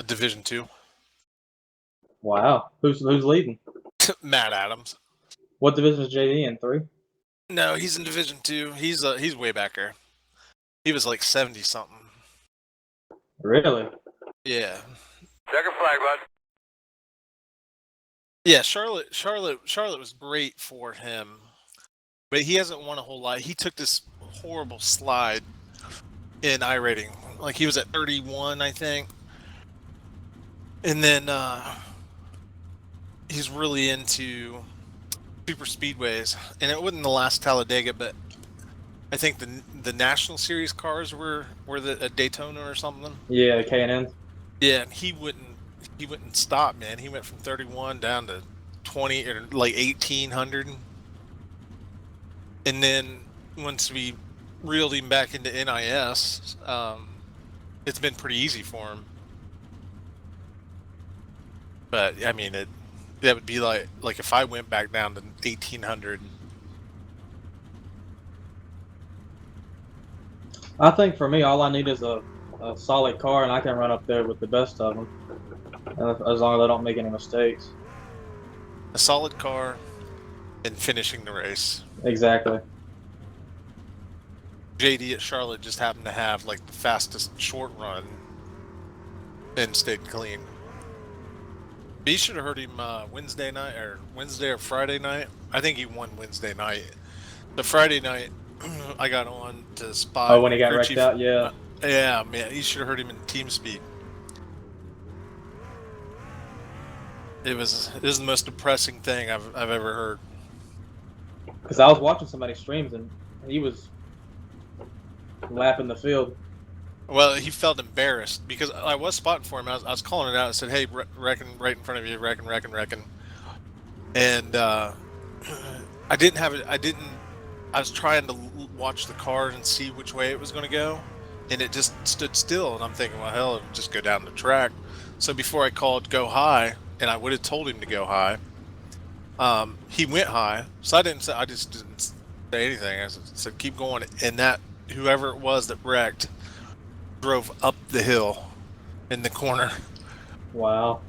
Division 2. Wow. Who's leading? Matt Adams. What division is JD in? 3? No, he's in Division 2. He's way back there. He was like 70 something. Really? Yeah. Check a flag, bud. Yeah, Charlotte was great for him, but he hasn't won a whole lot. He took this horrible slide in iRating. Like he was at 31, I think. And then he's really into super speedways. And it wasn't the last Talladega, but I think the National Series cars were a Daytona or something. Yeah, K&N. Yeah, and he wouldn't stop, man. He went from 31 down to 20 or like 1800. And then once we reeled him back into NIS, it's been pretty easy for him. But I mean, that would be like if I went back down to 1800. I think for me, all I need is a solid car, and I can run up there with the best of them, as long as I don't make any mistakes. A solid car and finishing the race. Exactly. JD at Charlotte just happened to have like the fastest short run and stayed clean. But you should have heard him Wednesday or Friday night. I think he won Wednesday night. The Friday night, I got on to spot. Oh, when he got wrecked out, yeah. Yeah, man, you should have heard him in TeamSpeak. It was the most depressing thing I've ever heard. Because I was watching somebody's streams and he was lapping the field. Well, he felt embarrassed because I was spotting for him. I was calling it out. I said, "Hey, wrecking right in front of you, wrecking." And I didn't have it. I was trying to watch the car and see which way it was going to go, and it just stood still. And I'm thinking, well, hell, it'll just go down the track. So before I called go high, and I would have told him to go high, he went high. So I just didn't say anything. I said, keep going. And that whoever it was that wrecked drove up the hill in the corner. Wow.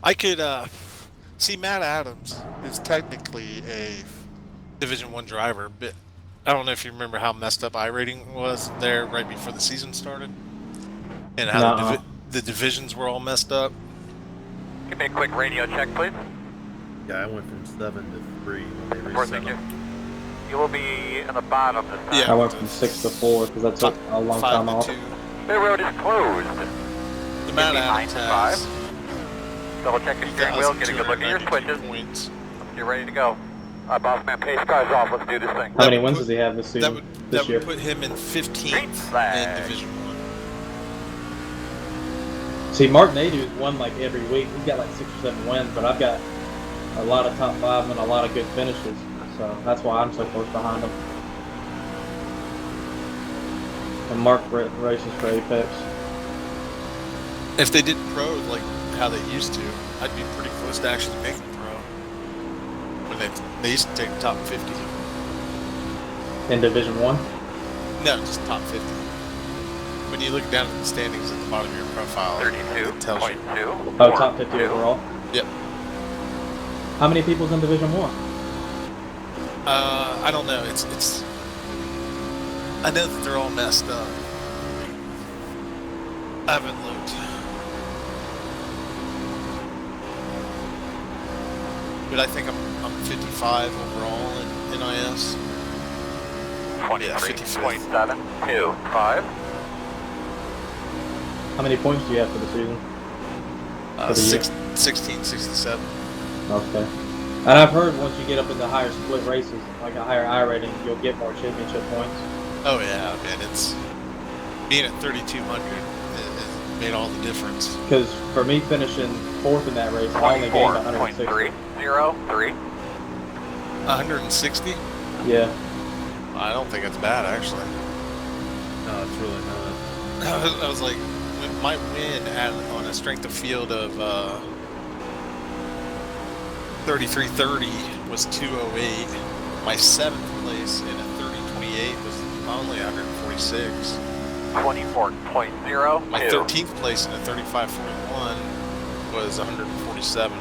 I could see Matt Adams is technically a Division 1 driver, but I don't know if you remember how messed up iRating was there right before the season started, and how the divisions were all messed up. Give me a quick radio check, please. Yeah, I went from 7 to 3 when they Report, reset thank you. them. You will be in the bottom this time. Yeah. I went from 6 to 4 because that took a long 5 time to off. 2. The road is closed. The Matt Adams has Double check your steering wheel, get a good look at your switches. points. You're ready to go. Boss man, pace cars off. Let's do this thing. How many wins does he have this season? That year? would put him in 15th Green flag. in Division 1. See, Mark Nadu's won like every week. He's got like 6 or 7 wins, but I've got a lot of top 5 and a lot of good finishes. So that's why I'm so close behind him. And Mark races for Apex. If they did pro like how they used to, I'd be pretty close to actually making pro. When they used to take the top 50. In Division 1? No, just top 50. When you look down at the standings at the bottom of your profile, it tells you. 32.2. Oh, top 50 overall? Yep. How many people's in Division 1? I don't know. It's. I know that they're all messed up. I haven't looked. But I think I'm 55 overall in NIS. 23.725. How many points do you have for the season? For the year? 16, 67. Okay. And I've heard once you get up into higher split races, like a higher I rating, you'll get more championship points. Oh yeah, man, it's being at 3,200 it made all the difference. Because for me finishing 4th in that race, I only gained 160. 24.303. 160? Yeah. I don't think it's bad actually. No, it's really not. I was like, my win on a strength of field of 3330 was 208. My 7th place in a 3028 was only 146. 24.0. My 13th place in a 3541 was 147.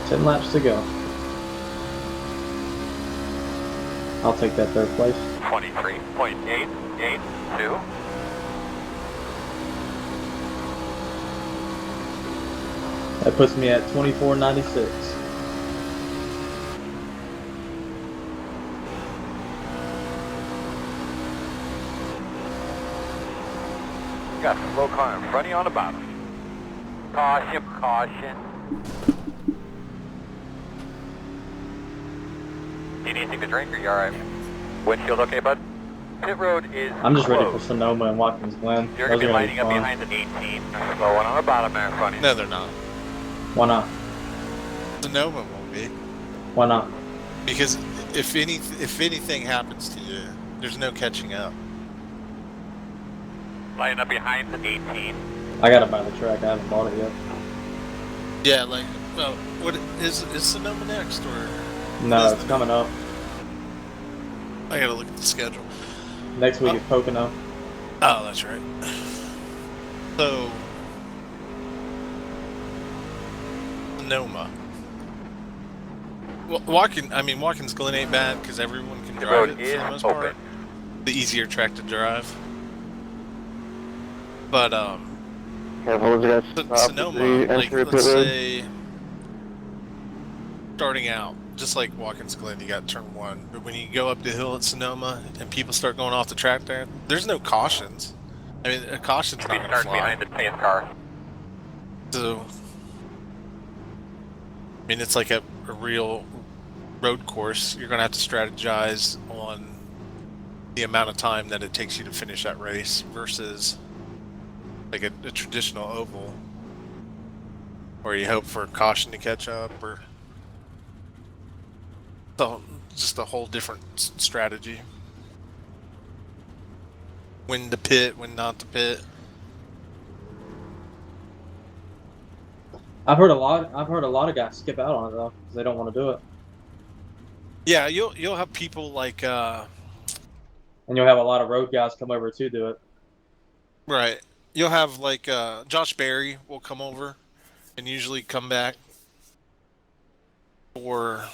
Ten laps to go. I'll take that third place. 23.882. That puts me at 24.96. Got the slow car in front of you on the bottom. Caution, caution. Do you need anything to drink or you alright? Windshield okay, bud? Pit road is I'm just ready for closed. Sonoma and Watkins Glen. You're Those going to are be gonna lining be up fun. behind an 18. Slow one on the bottom there in front of you. No, they're not. Why not? Sonoma won't be. Why not? Because if anything happens to you, there's no catching up. Lining up behind the 18. I gotta buy the track. I haven't bought it yet. Yeah, like, well, what is Sonoma next, or? No, what is it's the- coming up. I gotta look at the schedule. Next week Oh. is Pocono. Oh, that's right. So, Sonoma. Well, Watkins Glen ain't bad because everyone can The drive road it for is the most open. part. The easier track to drive. But Careful as you guys stop Sonoma, the like entry pit let's road. say, starting out, just like Watkins Glen, you got turn 1. But when you go up the hill at Sonoma and people start going off the track there, there's no cautions. I mean, a caution's Be not going to starting fly. behind the pace car. So, I mean, it's like a real road course. You're going to have to strategize on the amount of time that it takes you to finish that race versus like a traditional oval where you hope for a caution to catch up, or so just a whole different strategy. When to pit, when not to pit. I've heard a lot of guys skip out on it though because they don't want to do it, Yeah, you'll have people like and you'll have a lot of road guys come over to do it. right. You'll have like Josh Berry will come over and usually come back for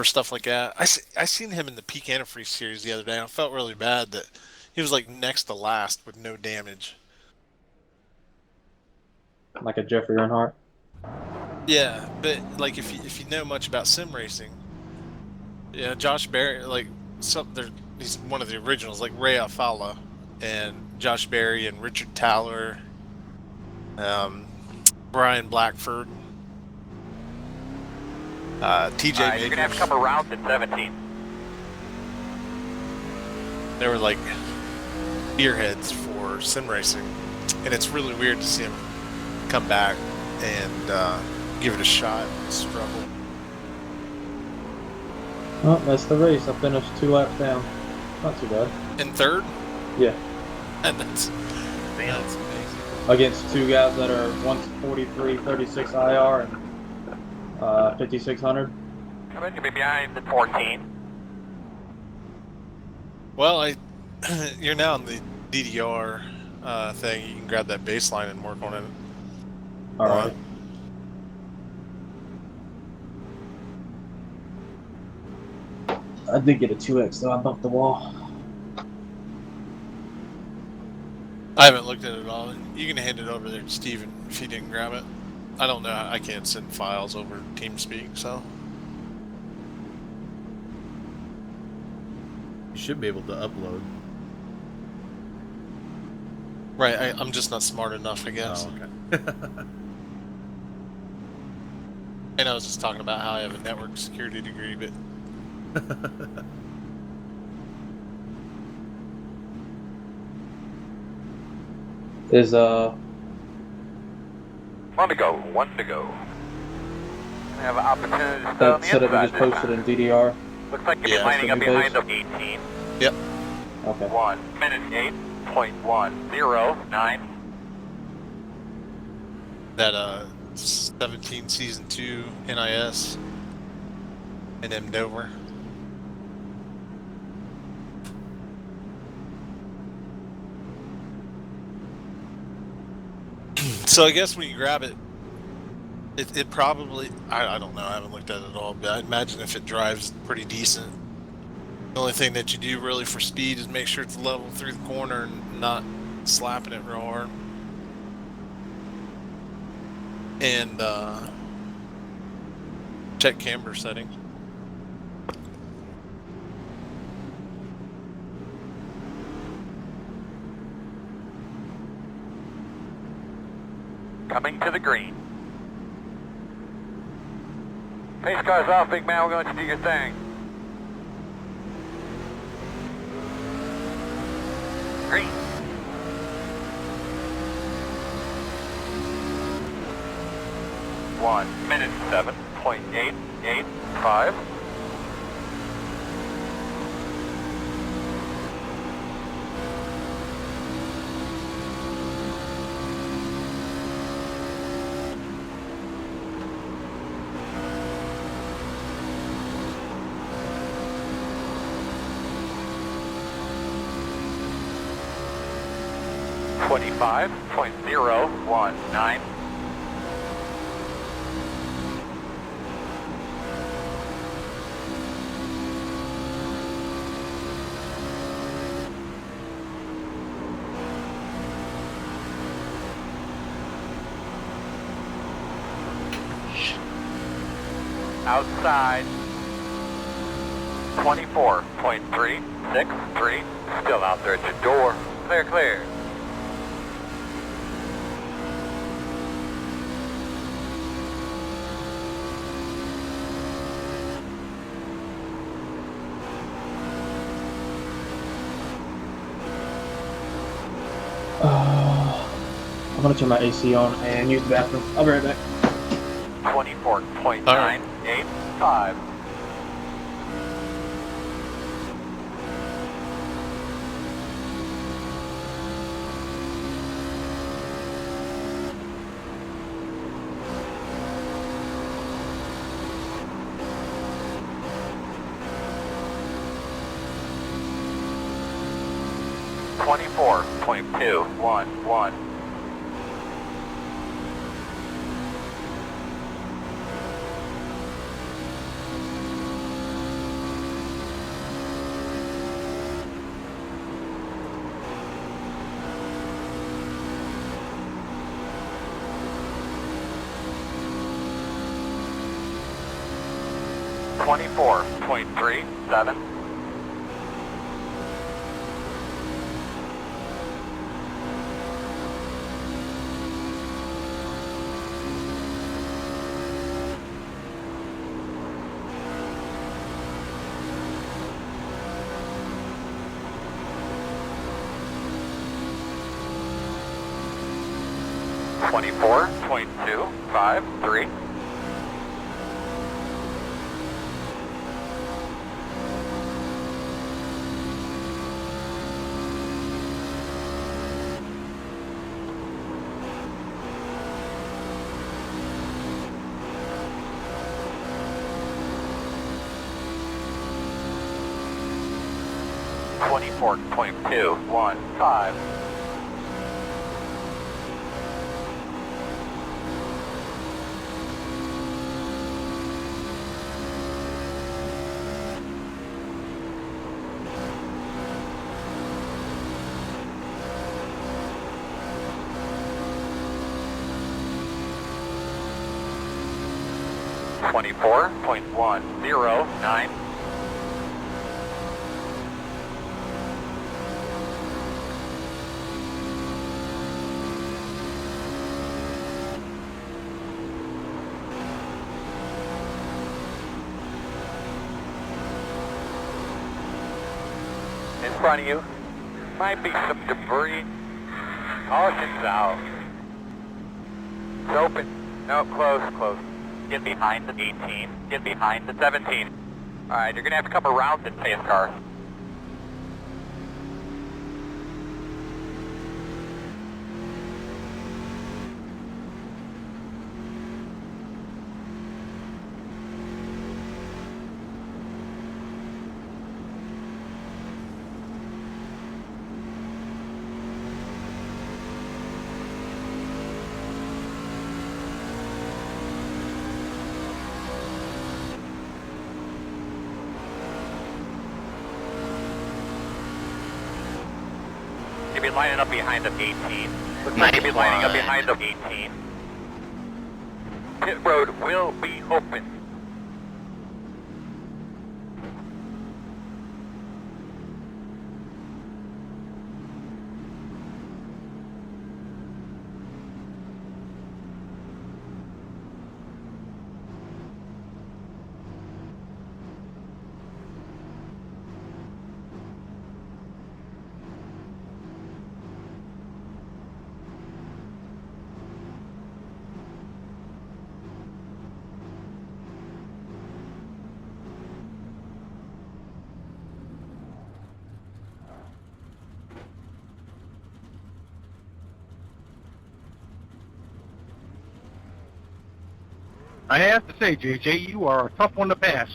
stuff like that. I seen him in the Peak Antifreeze series the other day. And I felt really bad that he was like next to last with no damage. Like a Jeffrey Earnhardt. Yeah, but like if you know much about sim racing, yeah, Josh Berry, like he's one of the originals, like Ray Alfala and Josh Berry and Richard Taller, Brian Blackford, TJ You're going to have Makers. a couple rounds at 17. They were like spearheads for sim racing, and it's really weird to see him come back and give it a shot and struggle. Oh, that's the race. I finished 2 laps down. Not too bad. In third, Yeah, and that's amazing. against 2 guys that are one's 43, 36 IR and 5600. Come in, you'll be behind the 14. Well, you're now on the DDR thing. You can grab that baseline and work on it. All right. I did get a 2X though. I bumped the wall. I haven't looked at it all. You can hand it over there to Steven if he didn't grab it. I don't know. I can't send files over TeamSpeak, so. You should be able to upload. Right, I'm just not smart enough, I guess. Oh, okay. And I was just talking about how I have a network security degree, but Is One to go, one to go. I have an opportunity to stay on That the said it inside just this posted time. in DDR. Looks like you'll be Yeah. lining up That's the new behind the base? 18. Yep. Okay. 1 minute 8.109. That 17 season 2 NIS and M Dover. So I guess when you grab it, it probably, I don't know, I haven't looked at it at all, but I imagine if it drives pretty decent. The only thing that you do really for speed is make sure it's level through the corner and not slapping it real hard. And check camber setting. Coming to the green. Pace car's off, big man. We're going to do your thing. Green. One minute 7.885. $25.019. Outside. 24.363. Still out there at your door. Clear, clear. I'm gonna turn my AC on and use the bathroom. I'll be right back. 24.985. $24.211. $24.37. $24.253. $24.215. $24.109. In front of you might be some debris. Caution's out. It's open. No, close. Get behind the 18. Get behind the 17. Alright, you're gonna have to come around and pace car. You'll be lining up behind the 18. Looks like you'll be lining up behind the 18. Pit road will be open. I have to say, JJ, you are a tough one to pass.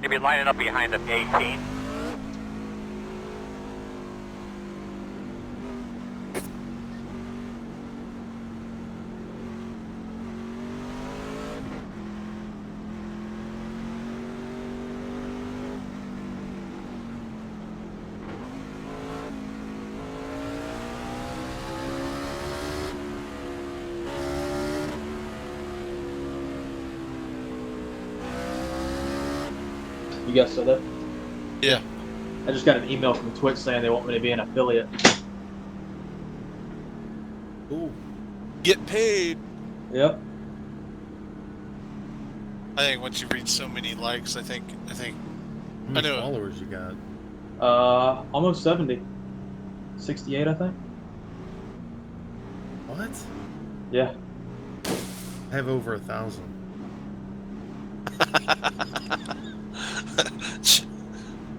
You'll be lining up behind the 18. You guys still there? Yeah. I just got an email from Twitch saying they want me to be an affiliate. Ooh. Get paid. Yep. I think once you reach so many likes, I think. How I many know. followers you got? Almost 70. 68, I think. What? Yeah. I have over 1,000.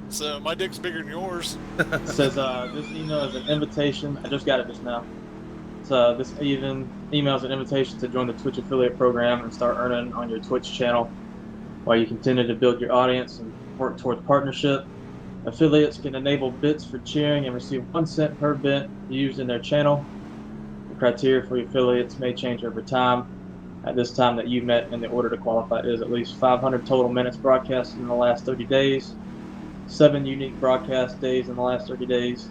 So my dick's bigger than yours. It says this email is an invitation. I just got it just now. So this email is an invitation to join the Twitch affiliate program and start earning on your Twitch channel while you continue to build your audience and work towards partnership. Affiliates can enable bits for cheering and receive 1 cent per bit used in their channel. The criteria for your affiliates may change over time. At this time that you met in the order to qualify is at least 500 total minutes broadcasted in the last 30 days, 7 unique broadcast days in the last 30 days,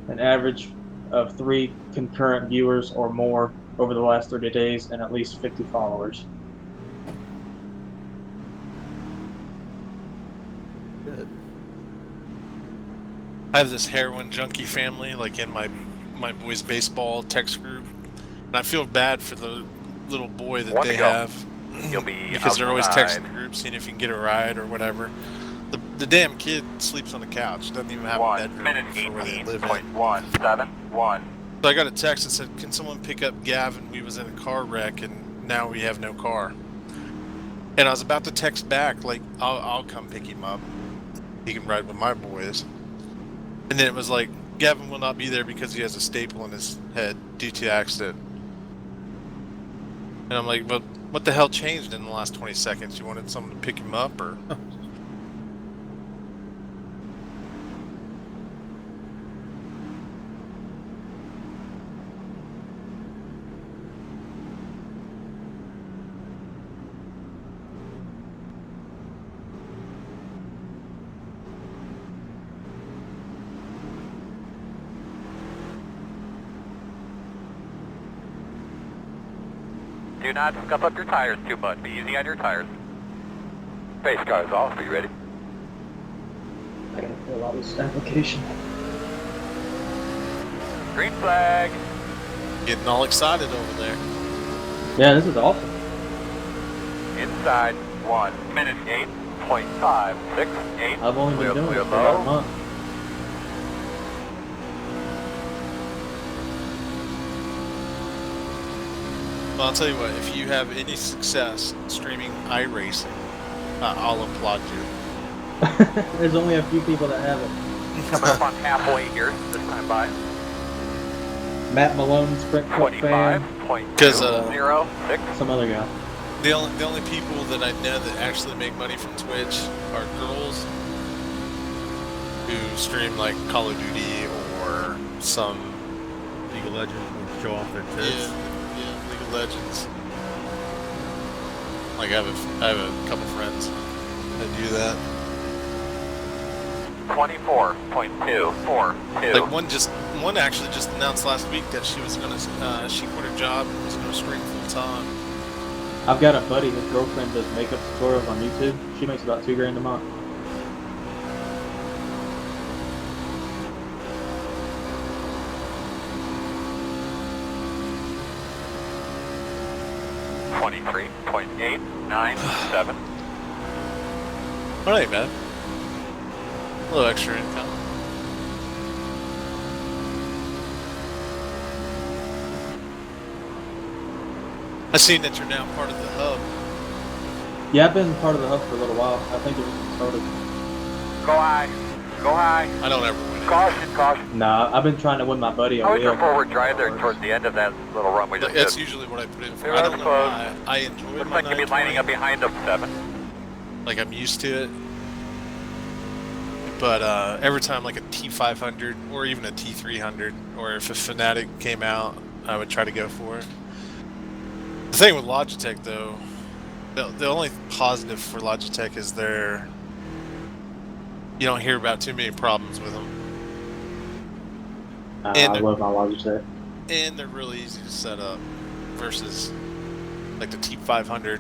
an average of 3 concurrent viewers or more over the last 30 days, and at least 50 followers. Good. I have this heroin junkie family, like in my boys' baseball text group, and I feel bad for the little boy that One they to go. have You'll be because they're always outside. texting the group, seeing if you can get a ride or whatever. The damn kid sleeps on the couch, doesn't even have a 1 bedroom minute for where they live in. 18.171. So I got a text that said, "Can someone pick up Gavin? We was in a car wreck and now we have no car." And I was about to text back, like, I'll come pick him up. He can ride with my boys. And then it was like, Gavin will not be there because he has a staple in his head due to accident. And I'm like, but what the hell changed in the last 20 seconds? You wanted someone to pick him up, or? Do not scuff up your tires too much. Be easy on your tires. Face car's off. Are you ready? I gotta fill out this application. Green flag. Getting all excited over there. Yeah, this is awesome. Inside 1 minute 8.568. I've only been doing Clear it for about a low. month. Well, I'll tell you what, if you have any success streaming iRacing, I'll applaud you. There's only a few people that have it. Coming up on halfway here this time by. Matt Malone, Sprint Cup fan, 25.206. some other guy. The only people that I know that actually make money from Twitch are girls who stream like Call of Duty or some League of Legends will show off their tits. yeah, League of Legends. Like I have a couple friends that do that. 24.242. Like one actually just announced last week that she was gonna she quit her job and was gonna stream full time. I've got a buddy, his girlfriend does makeup tutorials on YouTube. She makes about $2,000 a month. $23.897. Well, ain't bad. A little extra income. I seen that you're now part of the hub. Yeah, I've been part of the hub for a little while. I think it was started. Go high. Go high. I don't ever win it. Caution, caution. Nah, I've been trying to win my buddy a How was your wheel. forward drive there towards the end of that little run we just That's did? usually what I put in for. You're I don't know close. why. I enjoy Looks my like you'd be lining up 920. behind them 7. Like I'm used to it. But every time like a T500 or even a T300 or if a Fanatic came out, I would try to go for it. The thing with Logitech though, the only positive for Logitech is you don't hear about too many problems with them. I love my Logitech. And they're really easy to set up versus like the T500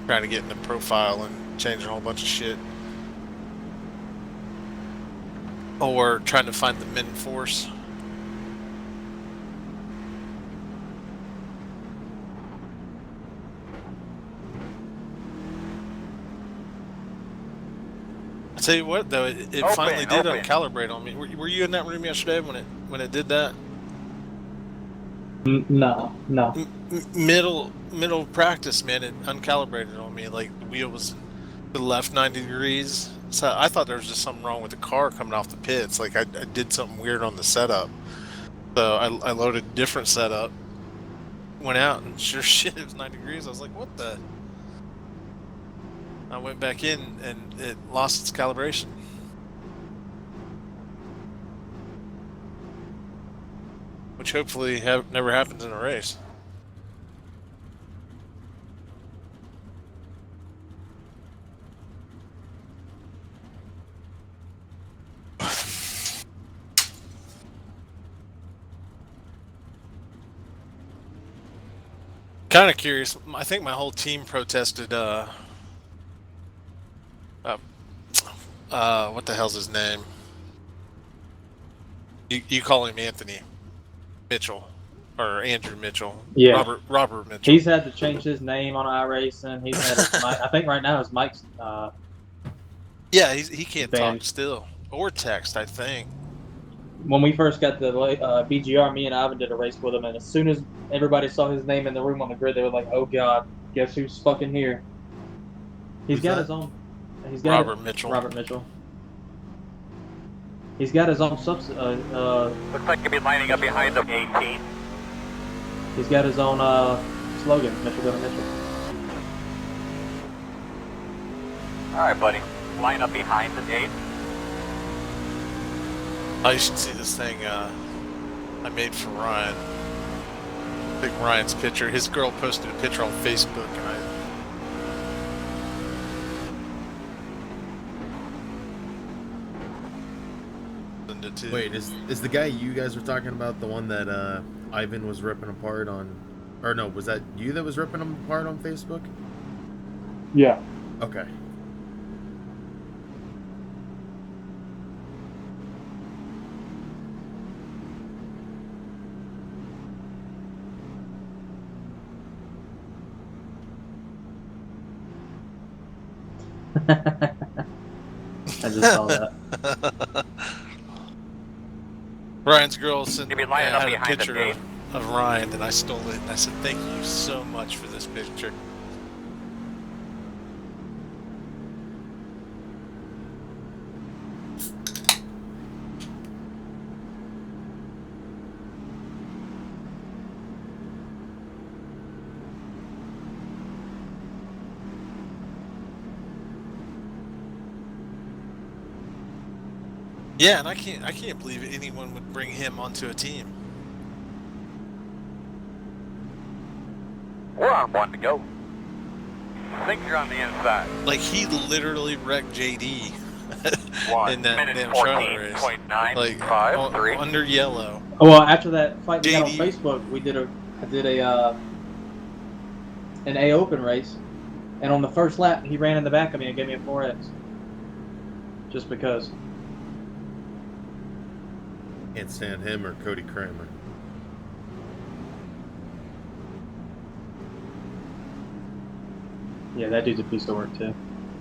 trying to get in the profile and changing a whole bunch of shit. Or trying to find the min force. I tell you what though, it finally did uncalibrate on me. Were you in that room yesterday when it did that? No. Middle practice, man, it uncalibrated on me. Like the wheel was to the left 90 degrees. So I thought there was just something wrong with the car coming off the pits. Like I did something weird on the setup. So I loaded a different setup, went out, and sure shit, it was 90 degrees. I was like, what the? I went back in and it lost its calibration. Which hopefully never happens in a race. Kind of curious. I think my whole team protested. What the hell's his name? You call him Anthony Mitchell or Andrew Mitchell? Yeah. Robert Mitchell. He's had to change his name on iRacing. He's had his mic. I think right now his mic's. Yeah, he can't banned. talk still or text. I think. When we first got the BGR, me and Ivan did a race with him, and as soon as everybody saw his name in the room on the grid, they were like, "Oh God, guess who's fucking here?" He's got his own. He's got Robert Mitchell. Robert Mitchell. He's got his own Looks like you'd be lining up behind them 18. He's got his own slogan, Mitchell go to Mitchell. Alright, buddy. Line up behind the 8. Oh, you should see this thing I made for Ryan. I think Ryan's picture. His girl posted a picture on Facebook, and I. Wait, is the guy you guys were talking about the one that Ivan was ripping apart on, or no, was that you that was ripping him apart on Facebook? Yeah. Okay. I just saw that. Ryan's girl sent You'll be lining up had a behind the picture gate. of Ryan, and I stole it, and I said, "Thank you so much for this picture." Yeah, and I can't believe anyone would bring him onto a team. We're on one to go. I think you're on the inside. Like, he literally wrecked JD 1 in that minute damn Charlotte race. 14.953. Under yellow. Oh, well, after that fight we got on JD. Facebook, I did an A Open race, and on the first lap he ran in the back of me and gave me a 4X. Just because. Can't stand him or Cody Kramer. Yeah, that dude's a piece of work too.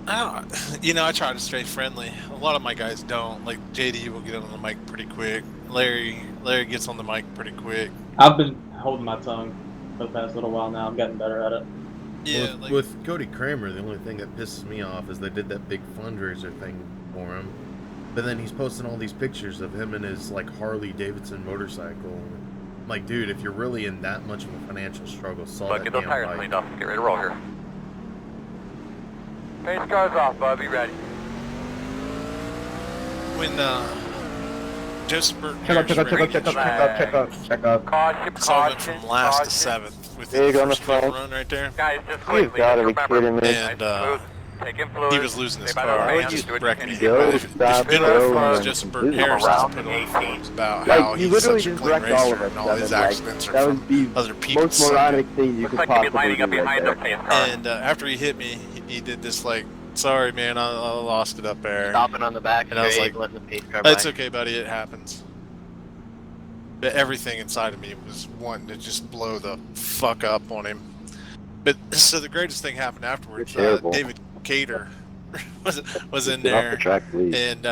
I try to stay friendly. A lot of my guys don't. Like, JD will get on the mic pretty quick. Larry gets on the mic pretty quick. I've been holding my tongue for the past little while now. I'm getting better at it. Yeah, with Cody Kramer, the only thing that pisses me off is they did that big fundraiser thing for him. But then he's posting all these pictures of him and his, like, Harley Davidson motorcycle. I'm like, dude, if you're really in that much of a financial struggle, sell But that get those damn tires bike. cleaned up. Get ready to roll here. Pace car's off, bud. Be ready. when Joseph Burton Check up, Harris check up, check up, ran check up, against check up, check up, check up. Caution, So I went caution, from last to caution. 7th with Big the on the first field front. run right there. Guys, just You've quickly, gotta be remember, kidding me. And take influence. he was losing his Stay by the car. lane, It just do what wrecked you me. can do. Go, If you've stop, been go, on and Joseph do Burton it. Harris Around has put on 18. forums about Like, how you he's literally such a just clean wrecked all racer of us, and all his Devin. Like, accidents are that from would be other people. most moronic thing you Looks could like you'd be possibly lining up do behind the right pace car. And after he hit me, he did this like, "Sorry, man, I lost it up there." Stopping on the back And I was straight, like, letting the pace car by. "It's okay, buddy. It happens." But everything inside of me was wanting to just blow the fuck up on him. But so the greatest thing happened afterwards. You're terrible. David Cater was in Get off the there track, please. and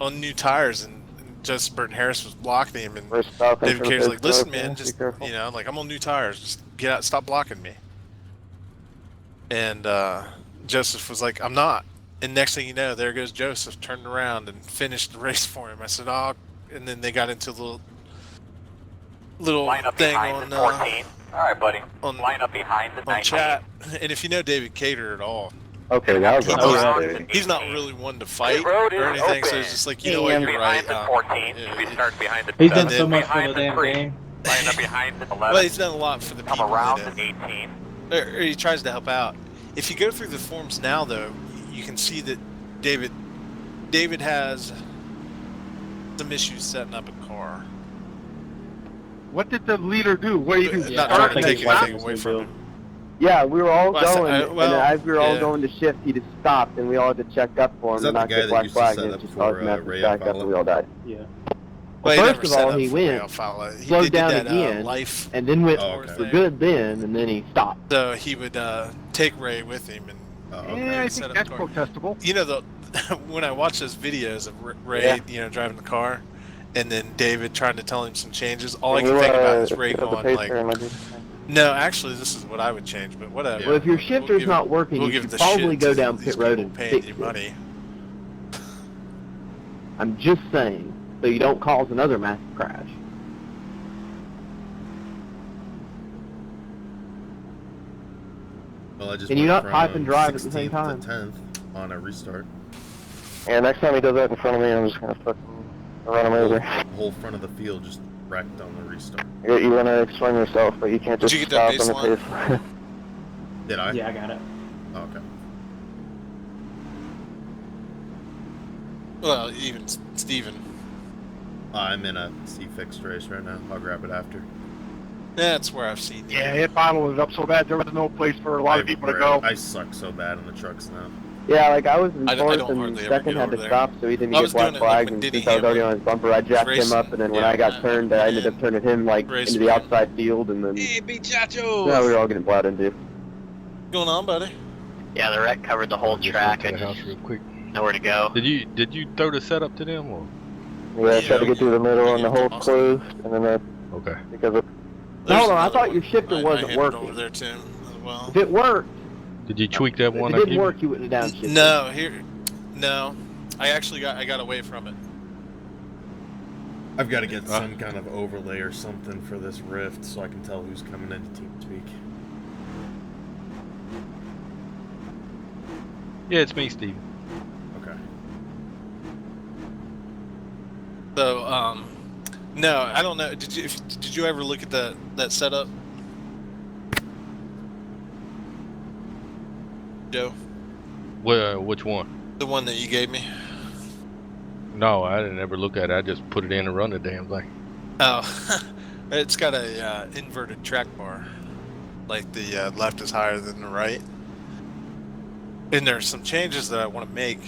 on new tires, and Joseph Burton Harris was blocking him, and We're stopping David for the Cater's like, first "Listen, car, man, be just careful. like, I'm on new tires. Just get out, stop blocking me." And Joseph was like, "I'm not." And next thing you know, there goes Joseph, turned around and finished the race for him. I said, "Oh," and then they got into a little Line up thing behind on the 14. All right, buddy. on- Line up behind the on 19. chat. And if you know David Cater at all, Okay, that was He a knows- mistake. he's not really one to fight road is or anything. So open. it's just like, you know what, you're Behind right. the 14. yeah, Should be starting behind the He's And done then so much for behind the the damn 3. game. Line up behind the 11. well, he's done a lot for the Come people around that the 18. or he tries to help out. If you go through the forums now, though, you can see that David has some issues setting up a car. What did the leader do? What do you think? Not I trying don't to think take it's anything like away this from new him. Yeah, we were all Well, I said- going, well, and as we were all yeah. going to shift, he just stopped, and we all had to check up for him Is that and the not guy get that black used to flag, set and it up just for, caused him to have to Ray back up, Alfala? and we all died. Yeah. Well, he First never of set all, up he for went, Ray Alfala. He slowed did down that, again, life. and then went Oh, okay. for good then, and then he stopped. So he would take Ray with him, and Oh, Yeah, okay. I set think up that's the car. protestable. you know, when I watch those videos of Ray, Yeah. driving the car, and then David trying to tell him some changes, all I Can can you, think about is Ray pick up the going pace like, there, my dude? "No, actually, this is what I would change, but whatever." Well, if your We'll shifter's give not it- working, we'll you give should the probably shit go to down these pit road people and paying fix you it. money. I'm just saying, so you don't cause another massive crash. Well, I just Can you went not pipe from and drive at the 16th same time? to 10th on a restart. Yeah, next time he does that in front of me, I'm just gonna fucking run him over. The whole front of the field just wrecked on the restart. You wanna explain yourself, but you can't Did just you get that stop on the baseline? pace. Did I? Yeah, I got it. Oh, okay. Well, even Steven. I'm in a C-fixed race right now. I'll grab it after. That's where I've seen you. Yeah, it bottled it up so bad there was no place for a lot of people to go. I suck so bad in the trucks now. Yeah, like I was in I fourth don't and hardly ever second get had over to there. stop, so he didn't I get was black doing it, like, flag, when and Denny since I was already Hamlin on his bumper, I jacked him up, and then when yeah, I got turned, I ended up turning him like Race into the win. outside field, and then Hey, Bichacho! yeah, we were all getting plowed into. What's going on, buddy? Yeah, the wreck covered the whole I'll just track. run I to the just house real quick. nowhere to go. Did you throw the setup to them or? Yeah, I tried to get through the middle and the hole closed, and then I, Okay. because of, There's Hold on, I another thought one your shifter I wasn't handed working. over there to him as well. If it worked, Did you tweak that if one it I didn't gave work, you? you wouldn't have downshifted. No, no. I got away from it. I've got to get some kind of overlay or something for this rift so I can tell who's coming into TeamSpeak. Yeah, it's me, Steve. Okay. So, no, I don't know. Did you ever look at that setup, Joe? Well, which one? The one that you gave me? No, I didn't ever look at it. I just put it in and run the damn thing. Oh, it's got a inverted track bar. Like the left is higher than the right. And there's some changes that I want to make,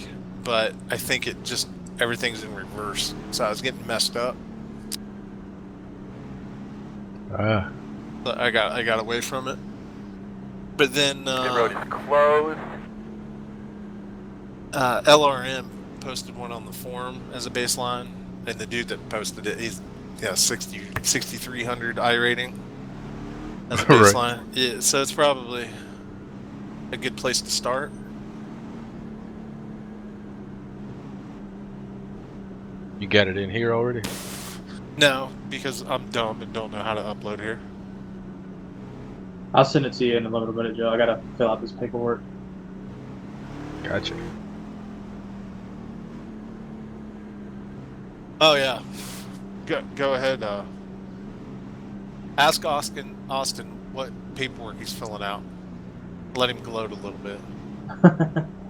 but I think everything's in reverse. So I was getting messed up. Ah. So I got away from it. But then The road is closed. LRM posted one on the forum as a baseline, and the dude that posted it, he's 6,300 I rating as a baseline. Right. Yeah, so it's probably a good place to start. You got it in here already? No, because I'm dumb and don't know how to upload here. I'll send it to you in a little bit, Joe. I gotta fill out this paperwork. Gotcha. Oh yeah, go ahead. Ask Austin what paperwork he's filling out. Let him gloat a little bit.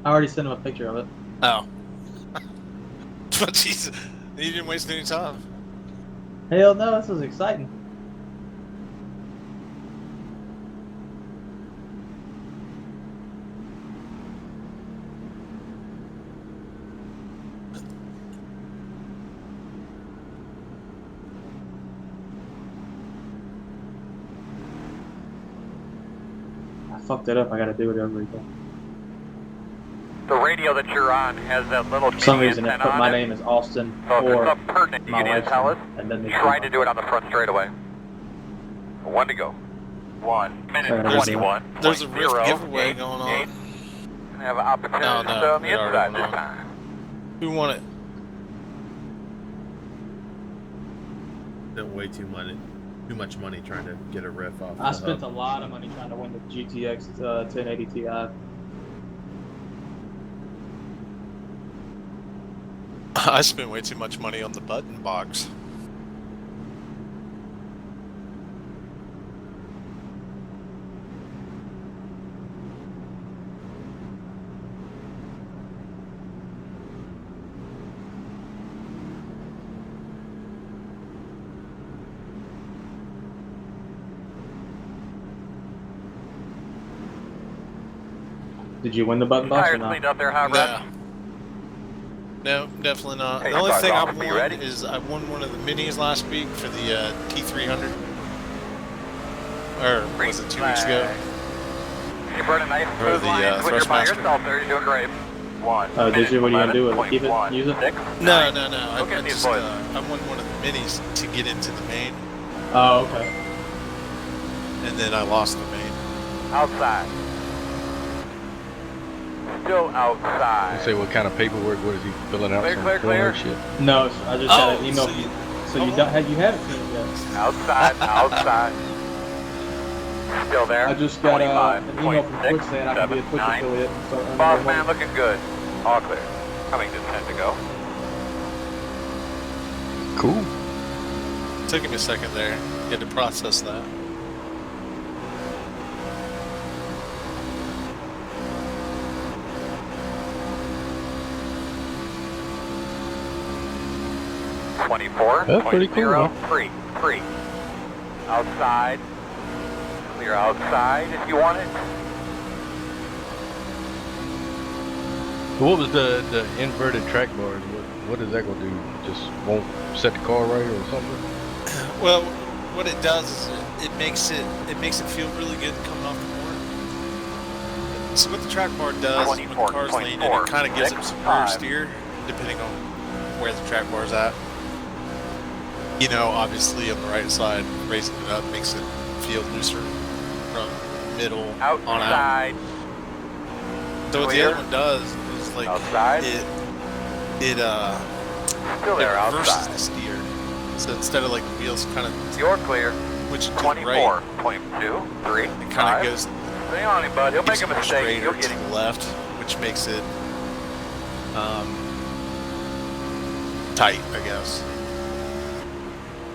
I already sent him a picture of it. Oh, but Jesus, you didn't waste any time. Hell no, this was exciting. Fucked it up. I gotta do it over again. The radio that you're on has that little For some mini reason, it antenna put on my it. name as Austin So if or there's something pertinent you my need to wife's tell name, us, and then they try to do it on the front straightaway. 1 to go. 1 minute Sorry, 21. There's a Rift giveaway going on. And have an opportunity No, to stay on the we already inside went this on. time. Who won it? Spent way too much money trying to get a riff off. I spent a lot of money trying to win the GTX 1080 Ti. I spent way too much money on the button box. Did you win the button box or Tires not? cleaned up there, huh, No. Brad? No, definitely not. Hey, The only start thing off. I've Are you won ready? is I won one of the minis last week for the T300. Or was it 2 weeks ago? You're burning nice Or smooth the, lines when you're by Thrustmaster. yourself there. You're doing great. 1 Oh, did you? What are you gonna do with it? Keep it? 11.1. Use it? 6, No, 9. no. I Look at these just boys. I won one of the minis to get into the main, Oh, okay. and then I lost the main. Outside. Still Let's outside. say what kind of paperwork, what is he filling out? Clear, Some clear, form clear. or shit? No, I just got an email. so you, So you don't have you haven't seen it yet? Outside, outside. Still there. I just got an email from 25.6, Twitch saying I can be a Twitch 9. affiliate. And start earning Boss more man money. looking good. All clear. Coming to 10 to go. Cool. took him a second there. He had to process that. That's pretty cool, huh? Free. Outside. Clear outside if you want it. So what was the inverted track bars? What is that gonna do? Just won't set the car right or something? Well, what it does is it makes it feel really good coming off the board. So what the track bar does when the car's leaning, it kind of gives it some rear steer, depending on where the track bar's at. You know, obviously on the right side, raising it up makes it feel looser from middle on out. So what the other one does is like it reverses the steer. So instead of like the wheels kind of clear. Which to the right, 24, 3, it kind of goes. Stay on him, bud. He'll make a mistake. You'll get to the left, which makes it tight, I guess.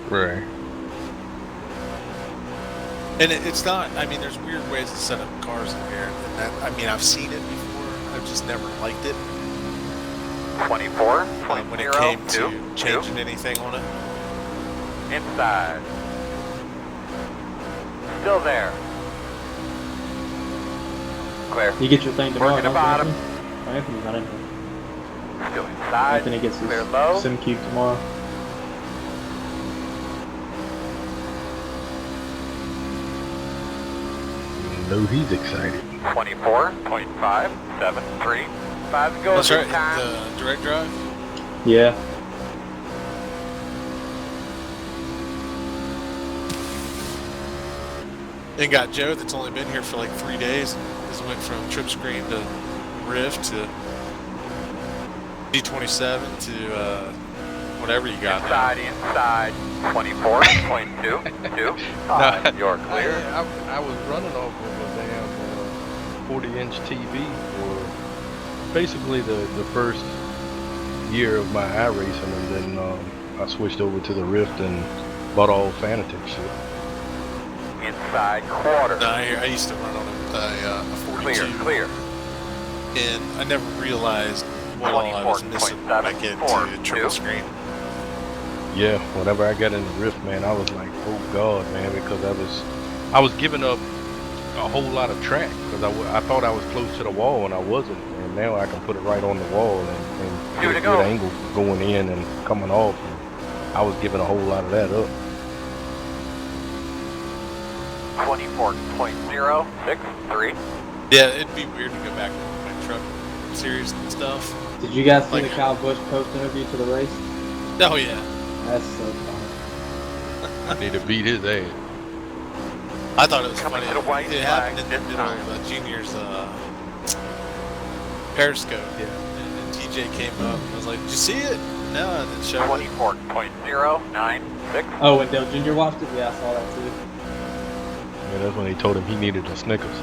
Right. And it's not. I mean, there's weird ways to set up cars in here, and that, I mean, I've seen it before. I've just never liked it. 24, when it came to changing anything on it. Inside. Still there. Clear. You get your thing tomorrow. Working the bottom. Anthony's not in here. Still inside. Anthony gets his clear low. sim cube tomorrow. No, he's excited. 24.573. 5 to go. That's right. Time. The direct drive. Yeah. And got Joe that's only been here for like 3 days. Just went from trip screen to Rift to D27 to whatever you got. Inside. 24.22. You're clear. I was running off of a damn 40-inch TV for basically the first year of my iRacing, and then I switched over to the Rift and bought all Fanatec shit. Inside quarter. No, I used to run on a 42. Clear. And I never realized what all I was missing when I get to triple screen. Yeah, whenever I got in the Rift, man, I was like, oh god, man, because I was giving up a whole lot of track because I thought I was close to the wall and I wasn't, and now I can put it right on the wall and get a good angle going in and coming off. And I was giving a whole lot of that up. 24.063. Yeah, it'd be weird to go back to my truck series and stuff. Did you guys see the Kyle Busch post interview to the race? Oh yeah. That's so funny. I need to beat his ass. I thought it was funny. To the white It happened in the middle of Junior's Periscope. Yeah. And TJ came up and was like, "Did you see it?" No, and then showed 24.096. Oh, and Dale Jr. watched it? Yeah, I saw that too. Yeah, that's when he told him he needed a Snickers.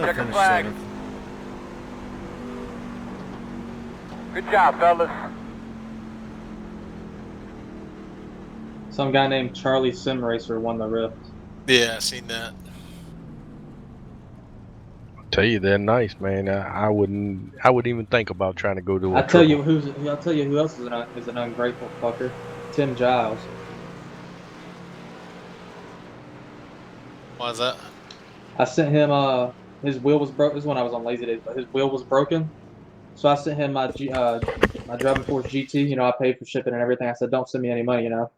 Checker flag. Good job, fellas. Some guy named Charlie Sim Racer won the Rift. Yeah, I seen that. Tell you they're nice, man. I wouldn't even think about trying to go to a I'll tell you triple. who else is an ungrateful fucker. Tim Giles. Why is that? I sent him his wheel was broke. This is when I was on lazy days, but his wheel was broken. So I sent him my driving force GT. You know, I paid for shipping and everything. I said, don't send me any money, you know.